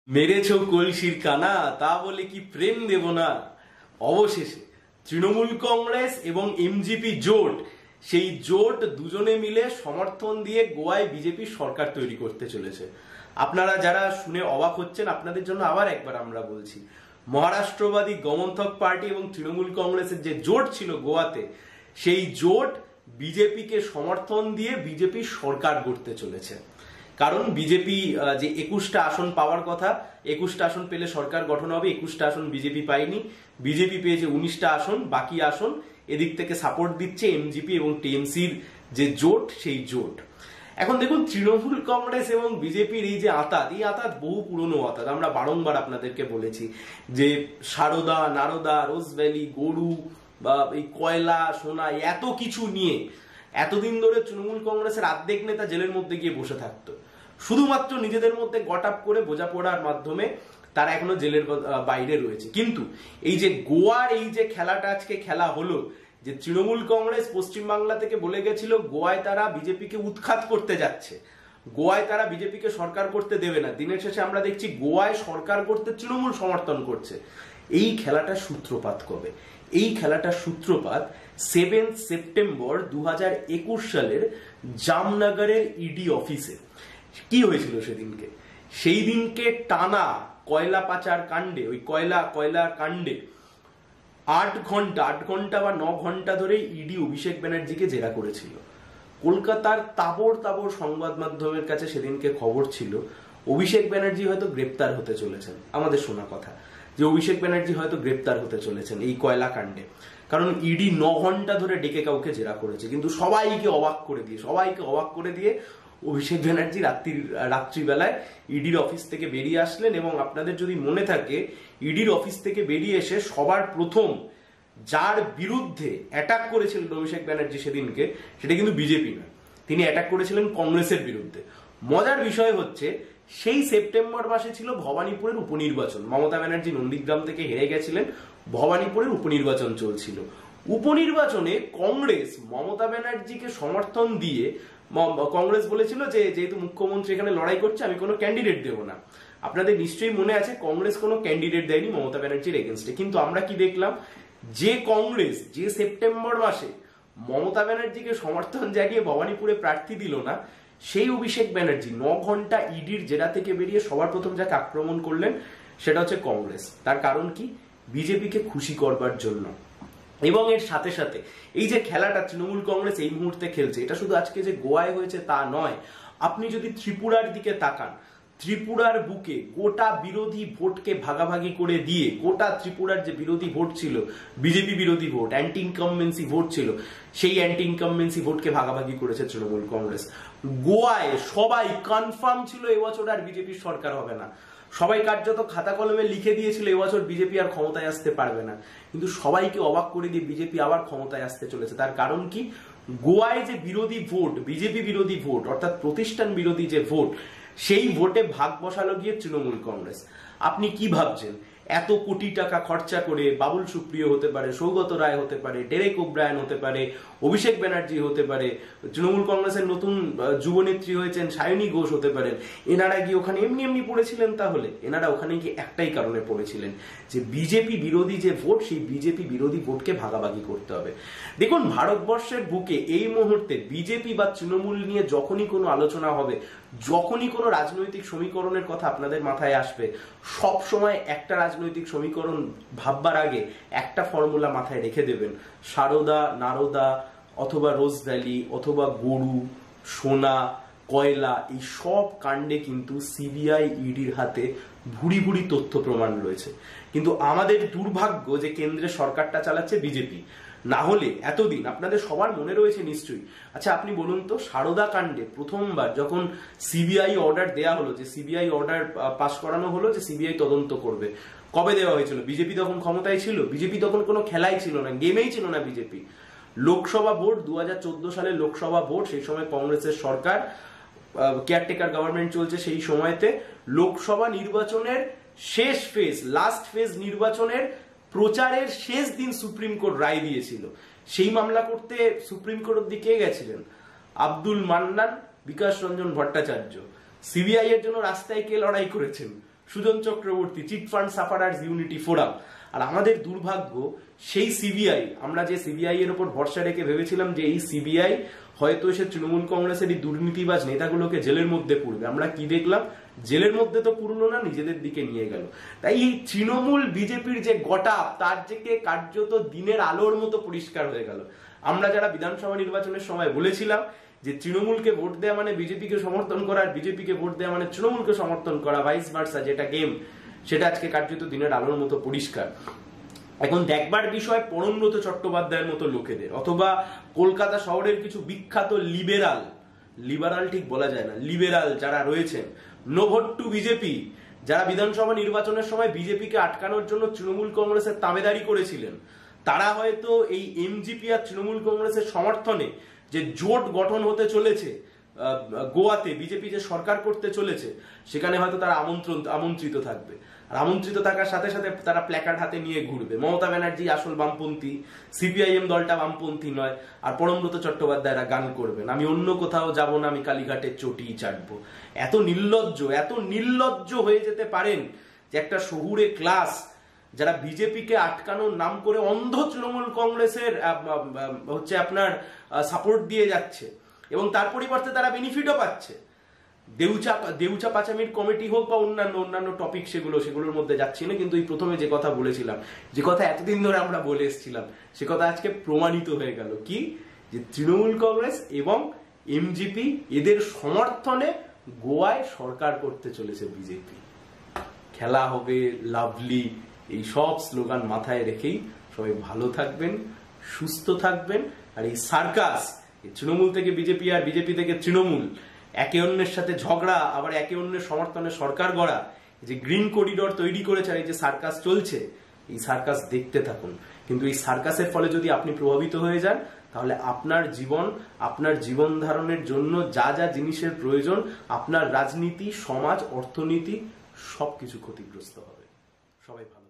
মেরেছো কলসির কানা, তা বলে কি প্রেম দেব না। অবশেষে তৃণমূল কংগ্রেস এবং এমজিপি জোট, সেই জোট দুজনে মিলে সমর্থন দিয়ে গোয়ায় বিজেপি সরকার তৈরি করতে চলেছে। আপনারা যারা শুনে অবাক হচ্ছেন, আপনাদের জন্য আবার একবার আমরা বলছি, মহারাষ্ট্রবাদী গমন্থক পার্টি এবং তৃণমূল কংগ্রেসের যে জোট ছিল গোয়াতে, সেই জোট বিজেপিকে সমর্থন দিয়ে বিজেপি সরকার গড়তে চলেছে। কারণ বিজেপি যে 21টা আসন পাওয়ার কথা, 21টা আসন পেলে সরকার গঠন হবে, 21টা আসন বিজেপি পায়নি। বিজেপি পেয়েছে 19টা আসন, বাকি আসন এদিক থেকে সাপোর্ট দিচ্ছে এমজিপি এবং টিএমসির যে জোট, সেই জোট। এখন দেখুন, তৃণমূল কংগ্রেস এবং বিজেপির এই যে আঁতাত, এই আঁতাত বহু পুরনো আঁতাত। আমরা বারংবার আপনাদেরকে বলেছি যে সারদা, নারদা, রোজ ভ্যালি, গরু বা এই কয়লা, সোনা, এত কিছু নিয়ে এতদিন ধরে তৃণমূল কংগ্রেসের অর্ধেক নেতা জেলের মধ্যে গিয়ে বসে থাকতো। শুধুমাত্র নিজেদের মধ্যে গটাপ করে বোঝাপড়ার মাধ্যমে তারা এখনো জেলের বাইরে রয়েছে। কিন্তু এই যে গোয়ার এই যে খেলাটা আজকে খেলা হলো, যে তৃণমূল কংগ্রেস পশ্চিমবাংলা থেকে বলে গেছিল গোয়ায় তারা বিজেপিকে উৎখাত করতে যাচ্ছে, গোয়ায় তারা বিজেপিকে সরকার করতে দেবে না। দিনের শেষে আমরা দেখছি গোয়ায় সরকার করতে তৃণমূল সমর্থন করছে। এই খেলাটার সূত্রপাত কবে? এই খেলাটার সূত্রপাত 7 সেপ্টেম্বর 2021 সালের জামনগরের ইডি অফিসে। কি হয়েছিল সেদিনকে? সেই দিনকে টানা কয়লা পাচার কাণ্ডে, ওই কয়লা কাণ্ডে 8 ঘন্টা বা 9 ঘন্টা ধরে ইডি অভিষেক ব্যানার্জিকে জেরা করেছিল। কলকাতার তাবড় সংবাদ মাধ্যমের কাছে সেদিনকে খবর ছিল অভিষেক ব্যানার্জি হয়তো গ্রেপ্তার হতে চলেছেন। আমাদের শোনা কথা যে অভিষেক ব্যানার্জি হয়তো গ্রেপ্তার হতে চলেছেন এই কয়লা কাণ্ডে। কারণ ইডি 9 ঘন্টা ধরে ডেকে কাউকে জেরা করেছে, কিন্তু সবাইকে অবাক করে দিয়ে অভিষেক ব্যানার্জি রাত্রিবেলায় ইডির অফিস থেকে বেরিয়ে আসলেন। এবং আপনাদের যদি মনে থাকে, ইডির অফিস থেকে বেরিয়ে এসে সবার প্রথম যার বিরুদ্ধে অ্যাটাক করেছিলেন অভিষেক ব্যানার্জি সেদিনকে, সেটা কিন্তু বিজেপি না, তিনি অ্যাটাক করেছিলেন কংগ্রেসের বিরুদ্ধে। মজার বিষয় হচ্ছে, সেই সেপ্টেম্বর মাসে ছিল ভবানীপুরের উপনির্বাচন। মমতা ব্যানার্জি নন্দীগ্রাম থেকে হেরে গেছিলেন, ভবানীপুরের উপনির্বাচন চলছিল। উপনির্বাচনে কংগ্রেস মমতা ব্যানার্জিকে সমর্থন দিয়ে, কংগ্রেস বলেছিল যে যেহেতু মুখ্যমন্ত্রী এখানে লড়াই করছে, আমি কোনো ক্যান্ডিডেট দেবো না। আপনাদের নিশ্চয়ই মনে আছে, কংগ্রেস কোনো ক্যান্ডিডেট দেয়নি মমতা ব্যানার্জির এগেনস্টে। কিন্তু আমরা কি দেখলাম, যে কংগ্রেস যে সেপ্টেম্বর মাসে মমতা ব্যানার্জিকে সমর্থন জানিয়ে ভবানীপুরে প্রার্থী দিল না, সেই অভিষেক ব্যানার্জি 9 ঘন্টা ইডির জেরা থেকে বেরিয়ে সবার প্রথম যাকে আক্রমণ করলেন সেটা হচ্ছে কংগ্রেস। তার কারণ কি? বিজেপিকে খুশি করবার জন্য। এবং এর সাথে সাথে এই যে খেলাটা তৃণমূল কংগ্রেস এই মুহূর্তে খেলছে, এটা শুধু আজকে যে গোয়ায় হয়েছে তা নয়। আপনি যদি ত্রিপুরার দিকে তাকান, ত্রিপুরার বুকে গোটা বিরোধী ভোটকে ভাগাভাগি করে দিয়ে, গোটা ত্রিপুরার যে বিরোধী ভোট ছিল, বিজেপি বিরোধী ভোট, অ্যান্টি ইনকামবেন্সি ভোট ছিল, সেই অ্যান্টি ইনকামবেন্সি ভোটকে ভাগাভাগি করেছে তৃণমূল কংগ্রেস। গোয়ায় সবাই কনফার্ম ছিল এবছর আর বিজেপির সরকার হবে না। সবাই কার্যত খাতা কলমে লিখে দিয়েছিল এবছর বিজেপি আর ক্ষমতায় আসতে পারবে না। কিন্তু সবাইকে অবাক করে দিয়ে বিজেপি আবার ক্ষমতায় আসতে চলেছে। তার কারণ কি? গোয়ায় যে বিরোধী ভোট, বিজেপি বিরোধী ভোট, অর্থাৎ প্রতিষ্ঠান বিরোধী যে ভোট, সেই ভোটে ভাগ বসালো গিয়ে তৃণমূল কংগ্রেস। আপনি কি ভাবছেন, এত কোটি টাকা খরচা করে বাবুল সুপ্রিয় হতে পারে, সৌগত রায় হতে পারে, ডেরেক ওব্রায়ান হতে পারে, অভিষেক ব্যানার্জি হতে পারে, তৃণমূল কংগ্রেসের নতুন যুবনেত্রী হয়েছেন সায়নী ঘোষ হতে পারেন, এনারা গিয়ে ওখানে এমনি পড়েছিলেন? তাহলে এনারা ওখানে গিয়ে একটাই কারণে পড়েছিলেন, যে বিজেপি বিরোধী যে ভোট, সেই বিজেপি বিরোধী ভোটকে ভাগাভাগি করতে হবে। দেখুন, ভারতবর্ষের বুকে এই মুহূর্তে বিজেপি বা তৃণমূল নিয়ে যখনই কোনো আলোচনা হবে, যখনই কোনো রাজনৈতিক সমীকরণের কথা আপনাদের মাথায় আসবে, সব সময় একটা রাজনৈতিক সমীকরণ ভাববার আগে একটা ফর্মুলা মাথায় রেখে দেবেন। সারদা, নারদা, অথবা রোজ ভ্যালি, অথবা গরু, সোনা, কয়লা, এই সব কাণ্ডে কিন্তু সিবিআই ইডির হাতে ভুরি তথ্য প্রমাণ রয়েছে। কিন্তু আমাদের দুর্ভাগ্য যে কেন্দ্রের সরকারটা চালাচ্ছে বিজেপি। না হলে এতদিন আপনাদের সবার মনে রয়েছে নিশ্চয়ই। আচ্ছা, আপনি বলুন তো, সারদা কাণ্ডে প্রথমবার যখন সিবিআই অর্ডার দেয়া হলো, যে সিবিআই অর্ডার পাস করানো হলো যে সিবিআই তদন্ত করবে, কবে দেওয়া হয়েছিল? বিজেপি তখন ক্ষমতায় ছিল, বিজেপি তখন কোনো খেলাই ছিল না, গেমেই ছিল না বিজেপি। লোকসভা ভোট, 2014 সালের লোকসভা ভোট, সেই সময় কংগ্রেসের সরকার, কেয়ারটেকার গভর্নমেন্ট চলছে সেই সময়তে। লোকসভা নির্বাচনের শেষ ফেজ, লাস্ট ফেজ নির্বাচনের প্রচারের শেষ দিন সুপ্রিম কোর্ট রায় দিয়েছিল। সেই মামলা করতে সুপ্রিম কোর্ট অব্দি কে গেছিলেন? আব্দুল মান্নান, বিকাশ রঞ্জন ভট্টাচার্য। সিবিআই এর জন্য রাস্তায় কে লড়াই করেছেন? Sujan Chakraborty, chit fund sufferers unity forum. আর আমাদের দুর্ভাগ্য, সেই সিবিআই, আমরা যে সিবিআই এর উপর ভরসা রেখে ভেবেছিলাম যে এই সিবিআই হয়তো সে তৃণমূল কংগ্রেসের এই দুর্নীতিবাজ নেতাগুলোকে জেলের মধ্যে পুরবে, আমরা কি দেখলাম? জেলের মধ্যে তো পুরলো না, নিজেদের দিকে নিয়ে গেল। তাই এই তৃণমূল বিজেপির যে গটাপ, তার থেকে কার্যত দিনের আলোর মতো পরিষ্কার হয়ে গেল। আমরা যারা বিধানসভা নির্বাচনের সময় বলেছিলাম যে তৃণমূলকে ভোট দেওয়া মানে বিজেপিকে সমর্থন করা, আর বিজেপিকে ভোট দেওয়া মানে তৃণমূলকে সমর্থন করা, ভাইস ভার্সা, যেটা গেম, সেটা আজকে কার্যত দিনের আলোর মতো পরিষ্কার। এখন দেখবার বিষয় পরমব্রত চট্টোপাধ্যায়ের মতো লোকেদের, অথবা কলকাতা শহরের কিছু বিখ্যাত লিবারাল ঠিক বলা যায় না, লিবেরাল যারা রয়েছেন, নো ভোট টু বিজেপি, যারা বিধানসভা নির্বাচনের সময় বিজেপিকে আটকানোর জন্য তৃণমূল কংগ্রেসের তাবেদারি করেছিলেন, তারা হয়তো এই এমজিপি আর তৃণমূল কংগ্রেসের সমর্থনে যে জোট গঠন হতে চলেছে গোয়াতে, বিজেপি যে সরকার করতে চলেছে, সেখানে হয়তো তারা আমন্ত্রিত থাকবে। আর আমন্ত্রিত থাকার সাথে সাথে তারা প্ল্যাকার্ড হাতে নিয়ে ঘুরবে। মমতা ব্যানার্জি আসল বামপন্থী, সিপিআইএম দলটা বামপন্থী নয়, আর পরমব্রত চট্টোপাধ্যায়রা গান করবেন, আমি অন্য কোথাও যাব না, আমি কালীঘাটের চটি চাটবো। এত নির্লজ্জ হয়ে যেতে পারেন যে একটা শহুরে ক্লাস যারা বিজেপিকে আটকানোর নাম করে অন্ধ তৃণমূল কংগ্রেসের আপনার সাপোর্ট দিয়ে যাচ্ছে, এবং তার পরিবর্তে তারা বেনিফিটও পাচ্ছে। দেউচা পাচামির কমিটি হোক বা অন্যান্য টপিক, সেগুলোর মধ্যে যাচ্ছি না, কিন্তু এই প্রথমে যে কথা বলেছিলাম, যে কথা এতদিন ধরে আমরা বলে এসেছিলাম, সে কথা আজকে প্রমাণিত হয়ে গেল। কি? যে তৃণমূল কংগ্রেস এবং এমজিপি, এদের সমর্থনে গোয়ায় সরকার করতে চলেছে বিজেপি। খেলা হবে লাভলি, এই সব স্লোগান মাথায় রেখেই সবাই ভালো থাকবেন, সুস্থ থাকবেন। আর এই সার্কাস, তৃণমূল থেকে বিজেপি আর বিজেপি থেকে তৃণমূল, একে অন্যের সাথে ঝগড়া, আবার একে অন্যের সমর্থনে সরকার গড়া, যে গ্রিন করিডোর তৈরি করেছে, আর এই যে সার্কাস চলছে, এই সার্কাস দেখতে থাকুন। কিন্তু এই সার্কাসের ফলে যদি আপনি প্রভাবিত হয়ে যান, তাহলে আপনার জীবন, আপনার জীবন ধারণের জন্য যা যা জিনিসের প্রয়োজন, আপনার রাজনীতি, সমাজ, অর্থনীতি, সবকিছু ক্ষতিগ্রস্ত হবে। সবাই ভালো।